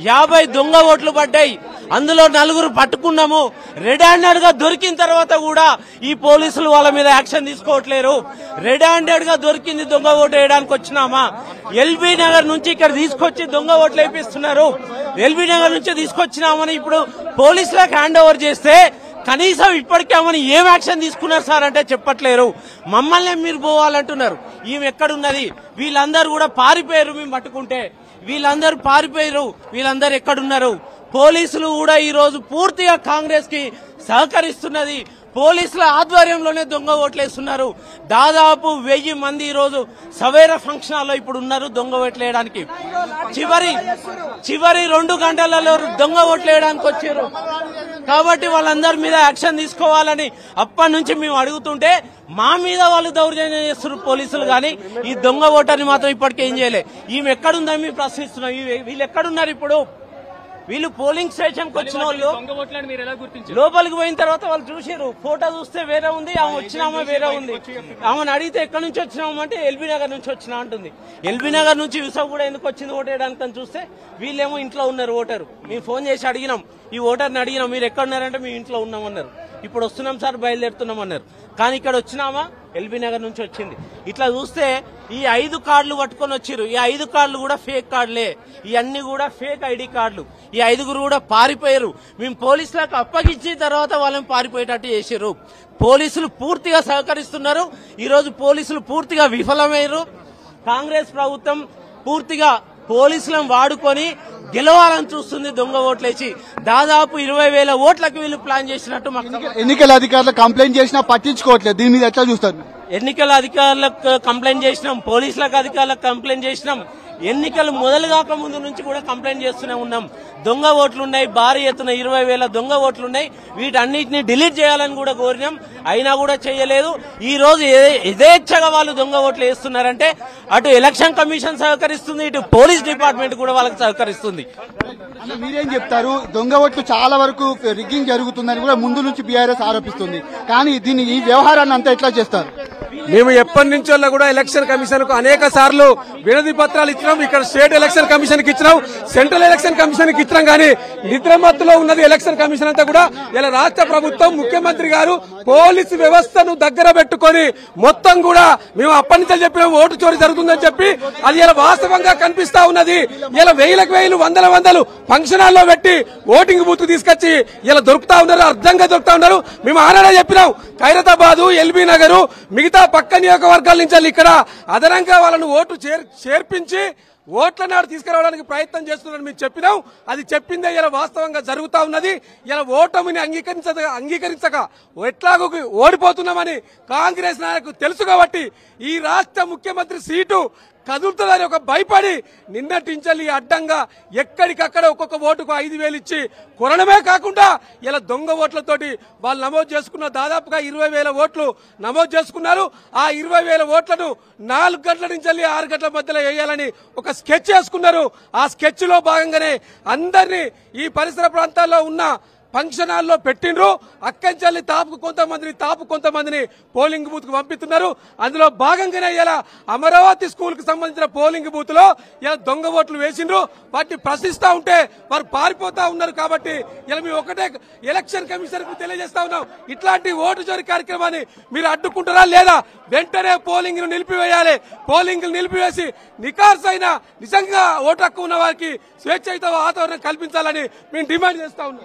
50 దొంగ ఓట్లు పడ్డాయి. అందులో 4 పట్టుకున్నాము. రెడ్ హ్యాండెడ్ గా దొరికిన తర్వాత కూడా ఈ పోలీసులు వాళ్ళ మీద యాక్షన్ తీసుకోవట్లేరు. రెడ్ హ్యాండెడ్ గా దొరికింది దొంగ ఓటు వేయడానికి వచ్చినామా, ఎల్బీ నగర్ నుంచి ఇక్కడ తీసుకొచ్చి దొంగ ఓట్లు వేపిస్తున్నారు. ఎల్బీ నగర్ నుంచి తీసుకొచ్చినామని ఇప్పుడు పోలీసులకు హ్యాండ్ ఓవర్ చేస్తే కనీసం ఇప్పటికేమని ఏం యాక్షన్ తీసుకున్నారు సార్ అంటే చెప్పట్లేరు. మమ్మల్ని మీరు పోవాలంటున్నారు. ఈమె ఎక్కడున్నది? వీళ్ళందరూ కూడా పారిపోయారు. మేము పట్టుకుంటే వీళ్ళందరూ పారిపోయారు. వీళ్ళందరూ ఎక్కడున్నారు? పోలీసులు కూడా ఈ రోజు పూర్తిగా కాంగ్రెస్ కి సహకరిస్తున్నది. పోలీసుల ఆధ్వర్యంలోనే దొంగ ఓట్లేస్తున్నారు. దాదాపు 1000 మంది ఈ రోజు సవేర ఫంక్షన్ హాల్లో ఇప్పుడు ఉన్నారు దొంగ ఓట్లు వేయడానికి. చివరి 2 గంటలలో దొంగ ఓట్లు వేయడానికి వచ్చారు. కాబట్టి వాళ్ళందరి మీద యాక్షన్ తీసుకోవాలని అప్పటి నుంచి మేము అడుగుతుంటే మా మీద వాళ్ళు దౌర్జన్యం చేస్తున్నారు పోలీసులు. కానీ ఈ దొంగ ఓటర్ని మాత్రం ఇప్పటికేం చేయలే. ఈమె ఎక్కడుందని మేము ప్రశ్నిస్తున్నాం. వీళ్ళు ఎక్కడున్నారు? ఇప్పుడు వీళ్ళు పోలింగ్ స్టేషన్ కి వచ్చిన వాళ్ళు లోపలికి పోయిన తర్వాత వాళ్ళు చూసారు. ఫోటో చూస్తే వేరే ఉంది, ఆమె వచ్చినామా వేరే ఉంది. ఆమెను అడిగితే ఎక్కడి నుంచి వచ్చినామంటే ఎల్బీ నగర్ నుంచి వచ్చినా అంటుంది. ఎల్బీ నగర్ నుంచి యూసఫ్ కూడా ఎందుకు వచ్చింది ఓటు వేయడానికి అని చూస్తే వీళ్ళేమో ఇంట్లో ఉన్నారు ఓటరు. మేము ఫోన్ చేసి అడిగినాం, ఈ ఓటర్ని అడిగినాం మీరు ఎక్కడున్నారంటే మేము ఇంట్లో ఉన్నామన్నారు. ఇప్పుడు వస్తున్నాం సార్ బయలుదేరుతున్నాం అన్నారు. కానీ ఇక్కడ వచ్చినామా ఎల్బీ నగర్ నుంచి వచ్చింది. ఇట్లా చూస్తే ఈ 5 కార్డులు పట్టుకొని వచ్చారు. ఈ 5 కార్డులు కూడా ఫేక్ కార్డులే. ఇవన్నీ కూడా ఫేక్ ఐడి కార్డులు. ఈ 5గురు కూడా పారిపోయారు. మేము పోలీసులకు అప్పగించిన తర్వాత వాళ్ళని పారిపోయేటట్టు చేశారు. పోలీసులు పూర్తిగా సహకరిస్తున్నారు. ఈ రోజు పోలీసులు పూర్తిగా విఫలమయ్యారు. కాంగ్రెస్ ప్రభుత్వం పూర్తిగా పోలీసులను వాడుకొని గెలవాలని చూస్తుంది దొంగ ఓట్లేసి. దాదాపు 20,000 ఓట్లకు వీళ్ళు ప్లాన్ చేసినట్టు మాకు. ఎన్నికల అధికారులకు కంప్లైంట్ చేసినా పట్టించుకోవట్లేదు. దీని మీద ఎట్లా చూస్తారు? ఎన్నికల అధికారులకు కంప్లైంట్ చేసినాం, పోలీసులకు అధికారులకు కంప్లైంట్ చేసినాం. ఎన్నికలు మొదలు కాక ముందు నుంచి కూడా కంప్లైంట్ చేస్తూనే ఉన్నాం. దొంగ ఓట్లున్నాయి, భారీ ఎత్తున 20,000 దొంగ ఓట్లున్నాయి. వీటన్నిటిని డిలీట్ చేయాలని కూడా కోరినాం. అయినా కూడా చేయలేదు. ఈ రోజు యథేచ్ఛగా వాళ్ళు దొంగ ఓట్లు వేస్తున్నారంటే అటు ఎలక్షన్ కమిషన్ సహకరిస్తుంది, ఇటు పోలీస్ డిపార్ట్మెంట్ కూడా వాళ్ళకి సహకరిస్తుంది. మీరేం చెప్తారు? దొంగ ఓట్లు చాలా వరకు రిగ్గింగ్ జరుగుతుందని కూడా ముందు నుంచి బీఆర్ఎస్ ఆరోపిస్తుంది. కానీ దీన్ని ఈ వ్యవహారాన్ని అంతా ఎట్లా చేస్తారు? మేము ఎప్పటి నుంచో కూడా ఎలక్షన్ కమిషన్ కు అనేక సార్లు వినతి పత్రాలు ఇచ్చినాం. ఇక్కడ స్టేట్ ఎలక్షన్ కమిషన్ కి ఇచ్చినాం, సెంట్రల్ ఎలక్షన్ కమిషన్ కి ఇచ్చినాం. కానీ నిద్రమత్తులో ఉన్నది ఎలక్షన్ కమిషన్ అంతా కూడా. ఇలా రాష్ట్ర ప్రభుత్వం ముఖ్యమంత్రి గారు పోలీసు వ్యవస్థను దగ్గర పెట్టుకొని మొత్తం కూడా మేము అప్పటి నుంచి చెప్పినాం ఓటు చోరీ జరుగుతుందని చెప్పి అది ఇలా వాస్తవంగా కనిపిస్తా ఉన్నది. ఇలా 1000 వందలు ఫంక్షన్ హాల్లో పెట్టి ఓటింగ్ బూత్ తీసుకొచ్చి ఇలా దొరుకుతా ఉన్నారు, అర్థంగా దొరుకుతా ఉన్నారు. మేము ఆనాడే చెప్పినాం ఖైరతాబాదు, ఎల్బీ నగర్, మిగతా పక్క నియోజకవర్గాల నుంచి ఇక్కడ అదనంగా వాళ్ళను ఓటు చేర్పించి ఓట్ల నాడు తీసుకురావడానికి ప్రయత్నం చేస్తున్నారని మేము చెప్పినాం. అది చెప్పిందే ఇలా వాస్తవంగా జరుగుతా ఉన్నది. ఇలా ఓటమిని అంగీకరించక ఎట్లాగో ఓడిపోతున్నామని కాంగ్రెస్ నాయకులకు తెలుసు కాబట్టి ఈ రాష్ట్ర ముఖ్యమంత్రి సీటు కదులుతుందని ఒక భయపడి నిన్నటించాలి అడ్డంగా ఎక్కడికక్కడ ఒక్కొక్క ఓటుకు 5,000 ఇచ్చి కొనడమే కాకుండా ఇలా దొంగ ఓట్లతోటి వాళ్ళు నమోదు చేసుకున్న దాదాపుగా 20,000 ఓట్లు నమోదు చేసుకున్నారు. ఆ 20,000 ఓట్లను 4 గంటల నుంచి 6 గంటల మధ్యలో వేయాలని ఒక స్కెచ్ వేసుకున్నారు. ఆ స్కెచ్ లో భాగంగానే అందరినీ ఈ పరిసర ప్రాంతాల్లో ఉన్న ఫంక్షన్ హాల్లో పెట్టిండ్రు. అక్కంచెల్లి తాపు కొంతమందిని పోలింగ్ బూత్ కు పంపిస్తున్నారు. అందులో భాగంగానే ఇలా అమరావతి స్కూల్ కు సంబంధించిన పోలింగ్ బూత్ లో ఇలా దొంగ ఓట్లు వేసిండ్రు. వాటిని ప్రశ్నిస్తా ఉంటే వారు పారిపోతా ఉన్నారు. కాబట్టి ఇలా మేము ఒకటే ఎలక్షన్ కమిషన్ కు తెలియజేస్తా ఉన్నాం, ఇట్లాంటి ఓటు చోరీ కార్యక్రమాన్ని మీరు అడ్డుకుంటారా లేదా? వెంటనే పోలింగ్ ను నిలిపివేయాలి. పోలింగ్ నిలిపివేసి నిజంగా ఓటు హక్కు ఉన్న వారికి స్వేచ్ఛయుత వాతావరణం కల్పించాలని మేము డిమాండ్ చేస్తా ఉన్నాం.